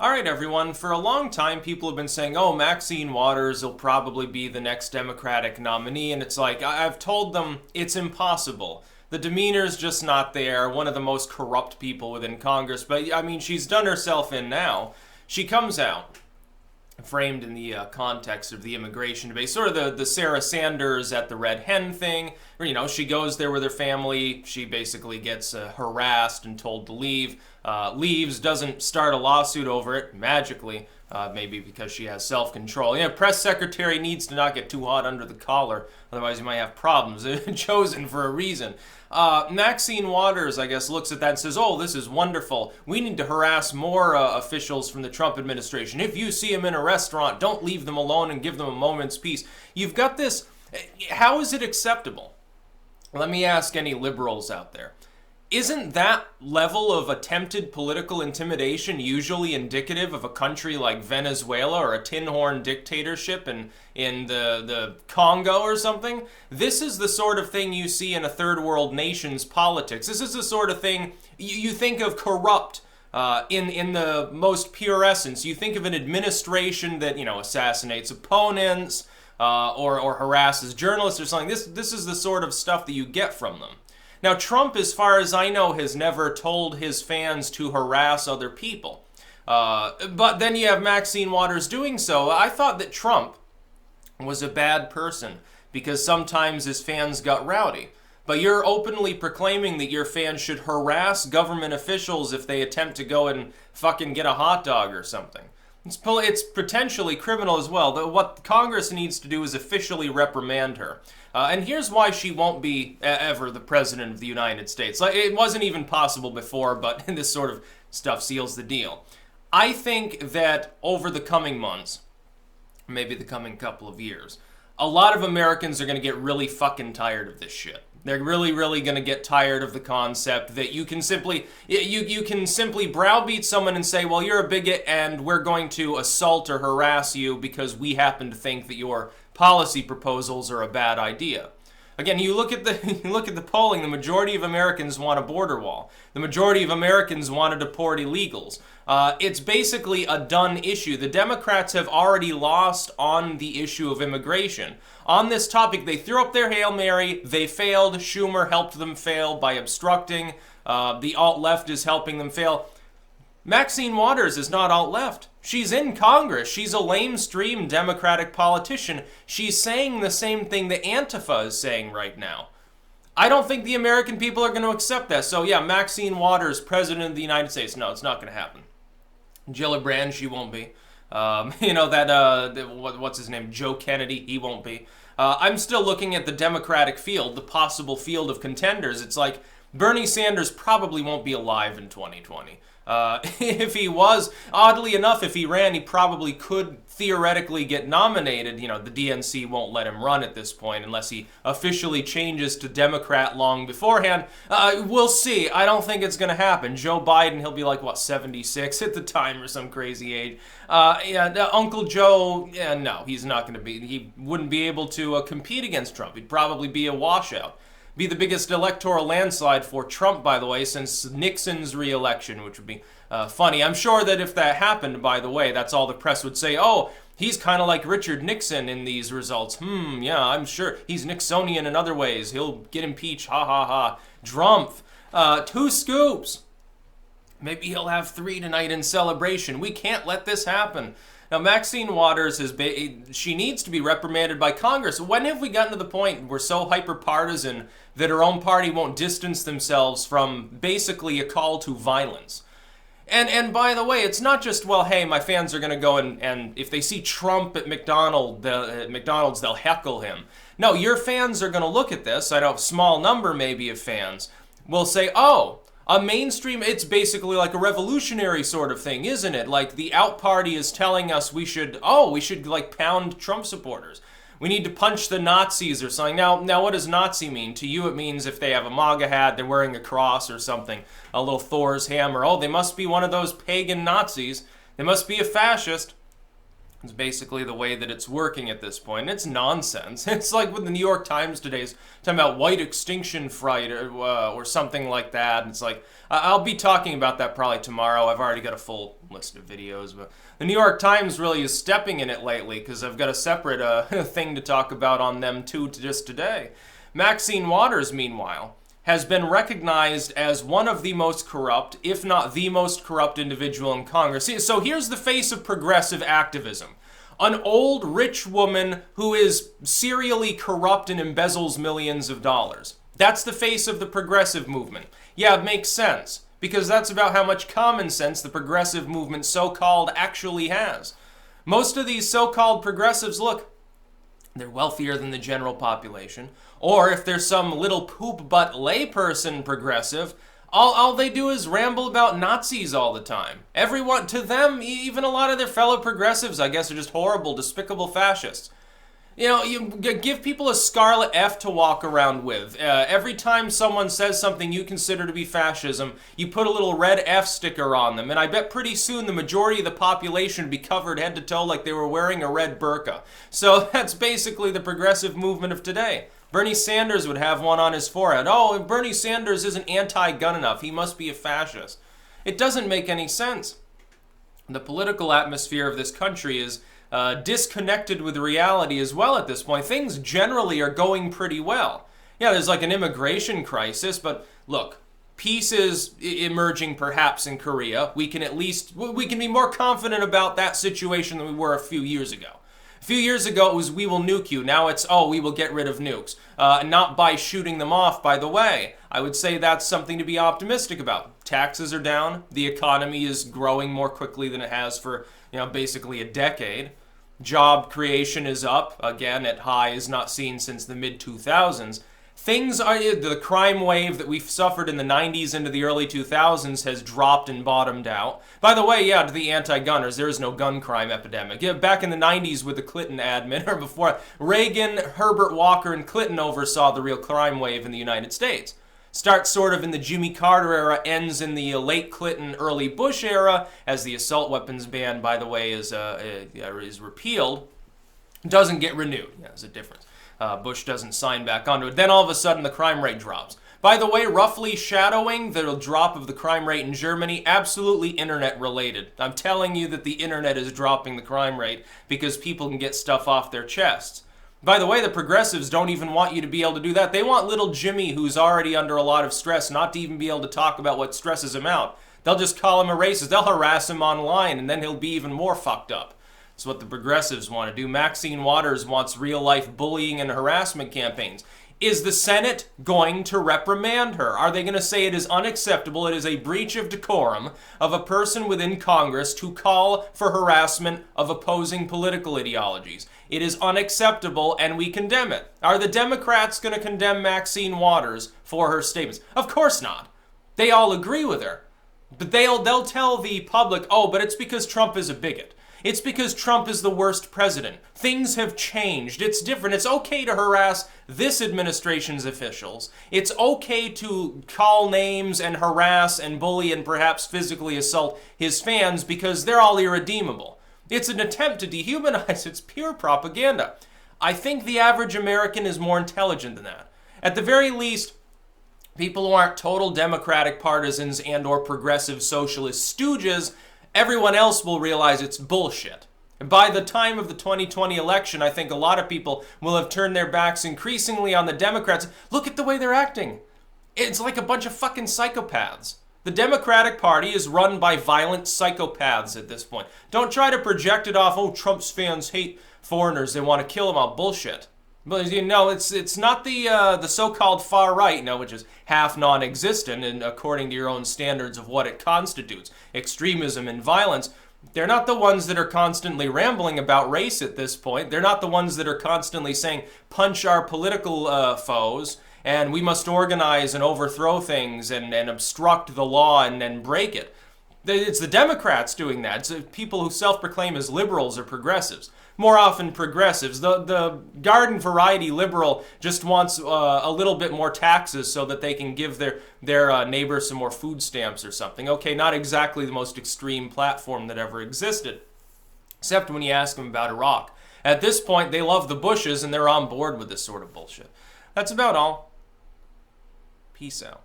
All right, everyone. For a long time, people have been saying, oh, Maxine Waters will probably be the next Democratic nominee. And it's like, I've told them it's impossible. The demeanor's just not there. One of the most corrupt people within Congress. But, I mean, she's done herself in now. She comes out, framed in the context of the immigration debate, sort of the Sarah Sanders at the Red Hen thing, where, she goes there with her family, she basically gets harassed and told to leave, leaves, doesn't start a lawsuit over it, magically, maybe because she has self-control. Press secretary needs to not get too hot under the collar, otherwise you might have problems. Chosen for a reason. Maxine Waters, I guess, looks at that and says, oh, this is wonderful. We need to harass more officials from the Trump administration. If you see them in a restaurant, don't leave them alone and give them a moment's peace. You've got this. How is it acceptable? Let me ask any liberals out there. Isn't that level of attempted political intimidation usually indicative of a country like Venezuela or a tin horn dictatorship in the Congo or something? This is the sort of thing you see in a third world nation's politics. This is the sort of thing you think of corrupt in the most pure essence. You think of an administration that, assassinates opponents or harasses journalists or something. This is the sort of stuff that you get from them. Now, Trump, as far as I know, has never told his fans to harass other people. But then you have Maxine Waters doing so. I thought that Trump was a bad person because sometimes his fans got rowdy. But you're openly proclaiming that your fans should harass government officials if they attempt to go and fucking get a hot dog or something. It's potentially criminal as well. What Congress needs to do is officially reprimand her. And here's why she won't be ever the president of the United States. It wasn't even possible before, but this sort of stuff seals the deal. I think that over the coming months, maybe the coming couple of years, a lot of Americans are going to get really fucking tired of this shit. They're really, really going to get tired of the concept that you can simply browbeat someone and say, well, you're a bigot and we're going to assault or harass you because we happen to think that your policy proposals are a bad idea. Again, you look at the polling, the majority of Americans want a border wall. The majority of Americans want to deport illegals. It's basically a done issue. The Democrats have already lost on the issue of immigration. On this topic, they threw up their Hail Mary. They failed. Schumer helped them fail by obstructing. The alt-left is helping them fail. Maxine Waters is not alt-left. She's in Congress. She's a lamestream Democratic politician. She's saying the same thing that Antifa is saying right now. I don't think the American people are going to accept that. So yeah, Maxine Waters, President of the United States. No, it's not going to happen. Gillibrand, she won't be. What's his name? Joe Kennedy, he won't be. I'm still looking at the Democratic field, the possible field of contenders. It's like Bernie Sanders probably won't be alive in 2020. If he was, oddly enough, if he ran, he probably could theoretically get nominated. The DNC won't let him run at this point unless he officially changes to Democrat long beforehand. We'll see. I don't think it's going to happen. Joe Biden, he'll be like, 76 at the time or some crazy age. Uncle Joe, no, he's not going to be. He wouldn't be able to compete against Trump. He'd probably be a washout. Be the biggest electoral landslide for Trump, by the way, since Nixon's re-election, which would be funny. I'm sure that if that happened, by the way, that's all the press would say. Oh, he's kind of like Richard Nixon in these results. Yeah, I'm sure. He's Nixonian in other ways. He'll get impeached. Ha, ha, ha. Drumpf. 2 scoops. Maybe he'll have 3 tonight in celebration. We can't let this happen. Now, Maxine Waters, she needs to be reprimanded by Congress. When have we gotten to the point we're so hyper-partisan that her own party won't distance themselves from basically a call to violence? And by the way, it's not just, well, hey, my fans are going to go and if they see Trump at McDonald's, they'll heckle him. No, your fans are going to look at this. I know a small number maybe of fans will say, oh, a mainstream, it's basically like a revolutionary sort of thing, isn't it? Like the out party is telling us we should like pound Trump supporters. We need to punch the Nazis or something. Now, what does Nazi mean? To you, it means if they have a MAGA hat, they're wearing a cross or something, a little Thor's hammer. Oh, they must be one of those pagan Nazis. They must be a fascist. It's basically the way that it's working at this point. It's nonsense. It's like with the New York Times today's talking about white extinction fright or something like that. It's like, I'll be talking about that probably tomorrow. I've already got a full list of videos. But the New York Times really is stepping in it lately because I've got a separate thing to talk about on them too just today. Maxine Waters, meanwhile, has been recognized as one of the most corrupt, if not the most corrupt individual in Congress. So here's the face of progressive activism. An old, rich woman who is serially corrupt and embezzles millions of dollars. That's the face of the progressive movement. Yeah, it makes sense, because that's about how much common sense the progressive movement, so-called, actually has. Most of these so-called progressives, look, they're wealthier than the general population. Or if there's some little poop butt layperson progressive, all they do is ramble about Nazis all the time. Everyone, to them, even a lot of their fellow progressives, I guess, are just horrible, despicable fascists. You know, you give people a scarlet F to walk around with. Every time someone says something you consider to be fascism, you put a little red F sticker on them, and I bet pretty soon the majority of the population would be covered head to toe like they were wearing a red burqa. So that's basically the progressive movement of today. Bernie Sanders would have one on his forehead. Oh, if Bernie Sanders isn't anti-gun enough, he must be a fascist. It doesn't make any sense. The political atmosphere of this country is disconnected with reality as well at this point. Things generally are going pretty well. Yeah, there's like an immigration crisis, but look, peace is emerging perhaps in Korea. We can be more confident about that situation than we were a few years ago. A few years ago it was we will nuke you. Now it's we will get rid of nukes. Not by shooting them off, by the way. I would say that's something to be optimistic about. Taxes are down. The economy is growing more quickly than it has for basically a decade. Job creation is up, again, at highs not seen since the mid-2000s. The crime wave that we've suffered in the 90s into the early 2000s has dropped and bottomed out. By the way, to the anti-gunners, there is no gun crime epidemic. Back in the 90s with the Clinton admin, or before, Reagan, Herbert Walker, and Clinton oversaw the real crime wave in the United States. Starts sort of in the Jimmy Carter era, ends in the late Clinton, early Bush era, as the assault weapons ban, by the way, is repealed. Doesn't get renewed. Yeah, there's a difference. Bush doesn't sign back onto it. Then all of a sudden the crime rate drops. By the way, roughly shadowing the drop of the crime rate in Germany, absolutely internet related. I'm telling you that the internet is dropping the crime rate because people can get stuff off their chests. By the way, the progressives don't even want you to be able to do that. They want little Jimmy, who's already under a lot of stress, not to even be able to talk about what stresses him out. They'll just call him a racist. They'll harass him online, and then he'll be even more fucked up. That's what the progressives want to do. Maxine Waters wants real-life bullying and harassment campaigns. Is the Senate going to reprimand her? Are they going to say it is unacceptable, it is a breach of decorum of a person within Congress to call for harassment of opposing political ideologies? It is unacceptable and we condemn it. Are the Democrats going to condemn Maxine Waters for her statements? Of course not. They all agree with her. But they'll tell the public, but it's because Trump is a bigot. It's because Trump is the worst president. Things have changed. It's different. It's okay to harass this administration's officials. It's okay to call names and harass and bully and perhaps physically assault his fans because they're all irredeemable. It's an attempt to dehumanize. It's pure propaganda. I think the average American is more intelligent than that. At the very least, people who aren't total Democratic partisans and or progressive socialist stooges, everyone else will realize it's bullshit. And by the time of the 2020 election, I think a lot of people will have turned their backs increasingly on the Democrats. Look at the way they're acting. It's like a bunch of fucking psychopaths. The Democratic Party is run by violent psychopaths at this point. Don't try to project it off, Trump's fans hate foreigners, they want to kill them all. Bullshit. But it's not the so-called far right, which is half non-existent, and according to your own standards of what it constitutes, extremism and violence. They're not the ones that are constantly rambling about race at this point. They're not the ones that are constantly saying, punch our political foes, and we must organize and overthrow things and obstruct the law and break it. It's the Democrats doing that. It's people who self-proclaim as liberals or progressives. More often progressives. The garden variety liberal just wants a little bit more taxes so that they can give their neighbors some more food stamps or something. Okay, not exactly the most extreme platform that ever existed. except when you ask them about Iraq. At this point, they love the Bushes and they're on board with this sort of bullshit. That's about all. Peace out.